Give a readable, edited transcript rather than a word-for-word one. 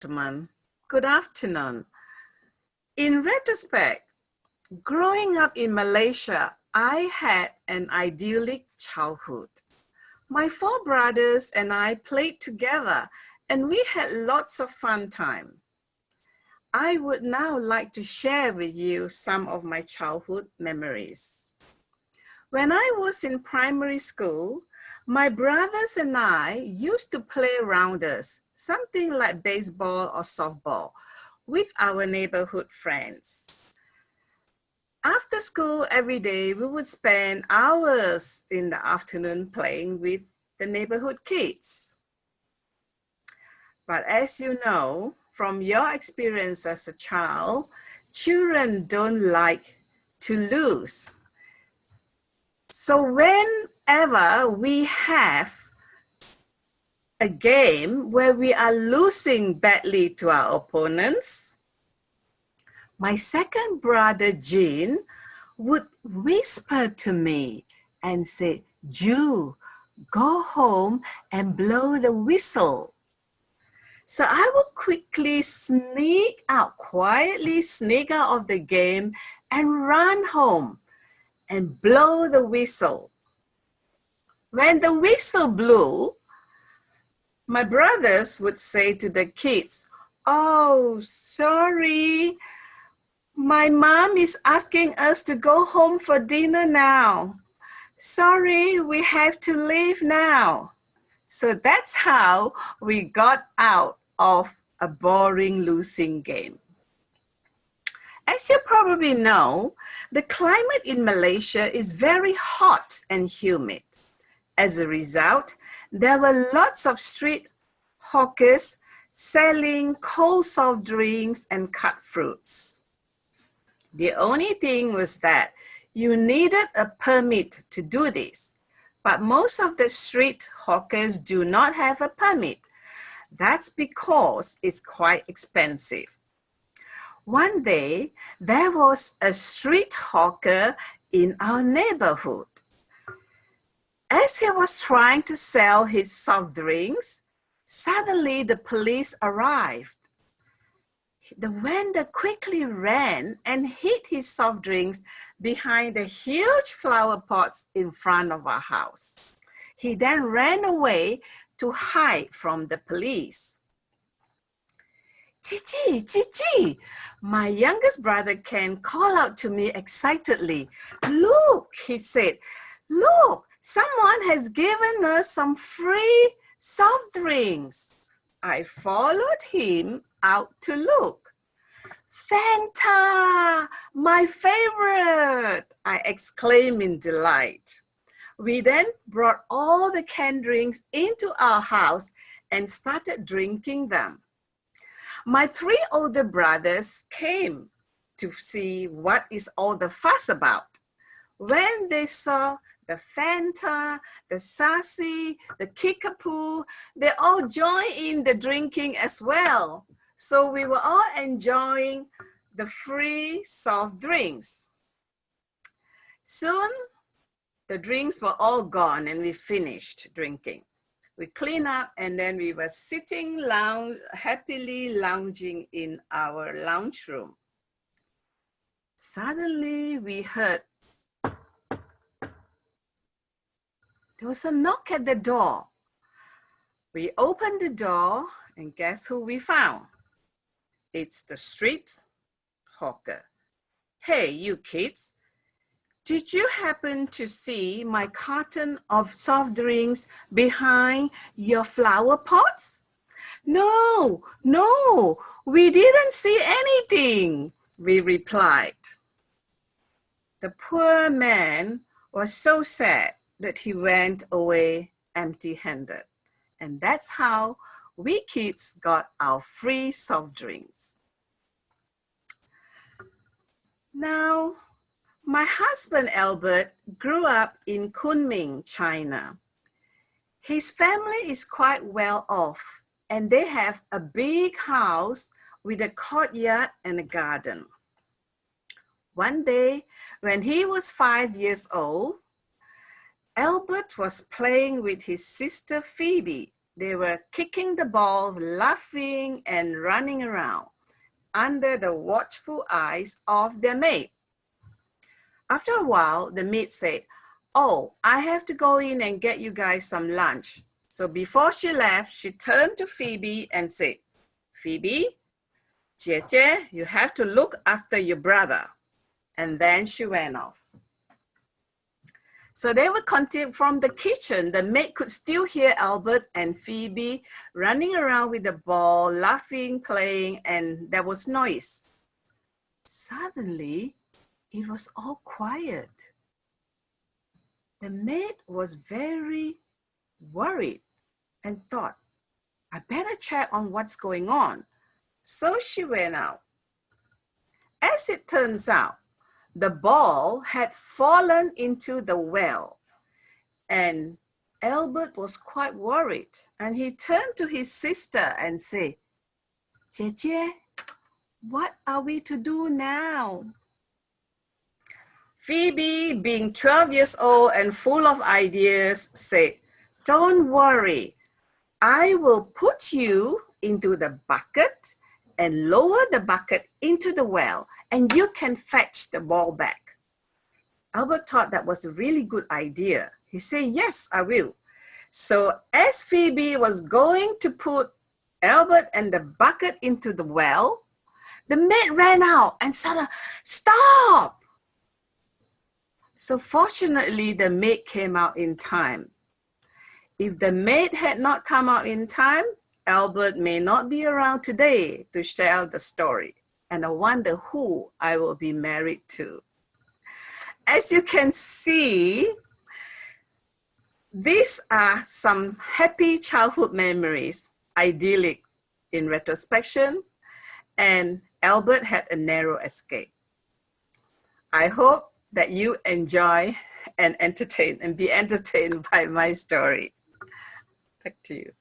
gentlemen, good afternoon. In retrospect, growing up in Malaysia, I had an idyllic childhood. My four brothers and I played together and we had lots of fun time. I would now like to share with you some of my childhood memories. When I was in primary school, my brothers and I used to play rounders, something like baseball or softball, with our neighborhood friends. After school every day, we would spend hours in the afternoon playing with the neighborhood kids. But as you know, from your experience as a child, children don't like to lose. So whenever we have a game where we are losing badly to our opponents, my second brother, Jean, would whisper to me and say, "Ju, go home and blow the whistle." So I would quickly quietly sneak out of the game and run home and blow the whistle. When the whistle blew, my brothers would say to the kids, "Oh, sorry, my mom is asking us to go home for dinner now. Sorry, we have to leave now." So that's how we got out of a boring losing game. As you probably know, the climate in Malaysia is very hot and humid. As a result, there were lots of street hawkers selling cold soft drinks and cut fruits. The only thing was that you needed a permit to do this, but most of the street hawkers do not have a permit. That's because it's quite expensive. One day, there was a street hawker in our neighborhood. As he was trying to sell his soft drinks, suddenly the police arrived. The vendor quickly ran and hid his soft drinks behind the huge flower pots in front of our house. He then ran away to hide from the police. "Cici, Cici," my youngest brother Ken called out to me excitedly. "Look," he said, "look, someone has given us some free soft drinks." I followed him out to look. "Fanta, my favorite," I exclaimed in delight. We then brought all the canned drinks into our house and started drinking them. My three older brothers came to see what is all the fuss about. When they saw the Fanta, the Sassy, the Kickapoo, they all joined in the drinking as well. So we were all enjoying the free soft drinks. Soon, the drinks were all gone and we finished drinking. We cleaned up and then we were sitting happily lounging in our lounge room. Suddenly we heard there was a knock at the door. We opened the door and guess who we found? It's the street hawker. "Hey, you kids, did you happen to see my carton of soft drinks behind your flower pots?" No, we didn't see anything," we replied. The poor man was so sad that he went away empty-handed. And that's how we kids got our free soft drinks. Now, my husband Albert grew up in Kunming, China. His family is quite well off and they have a big house with a courtyard and a garden. One day, when he was 5 years old, Albert was playing with his sister Phoebe They were kicking the balls, laughing and running around under the watchful eyes of their maid. After a while, the maid said, "Oh, I have to go in and get you guys some lunch." So before she left, she turned to Phoebe and said, "Phoebe, 姐姐, you have to look after your brother." And then she went off. So they would continue from the kitchen. The maid could still hear Albert and Phoebe running around with the ball, laughing, playing, and there was noise. Suddenly, it was all quiet. The maid was very worried and thought, "I better check on what's going on." So she went out. As it turns out, the ball had fallen into the well, and Albert was quite worried, and he turned to his sister and said, 姐姐, what are we to do now? Phoebe, being 12 years old and full of ideas, said, "Don't worry, I will put you into the bucket and lower the bucket into the well, and you can fetch the ball back." Albert thought that was a really good idea. He said, "Yes, I will." So as Phoebe was going to put Albert and the bucket into the well, the maid ran out and said, "Stop!" So fortunately, the maid came out in time. If the maid had not come out in time, Albert may not be around today to share the story. And I wonder who I will be married to. As you can see, these are some happy childhood memories, idyllic in retrospection, and Albert had a narrow escape. I hope that you enjoy and be entertained by my stories. Back to you.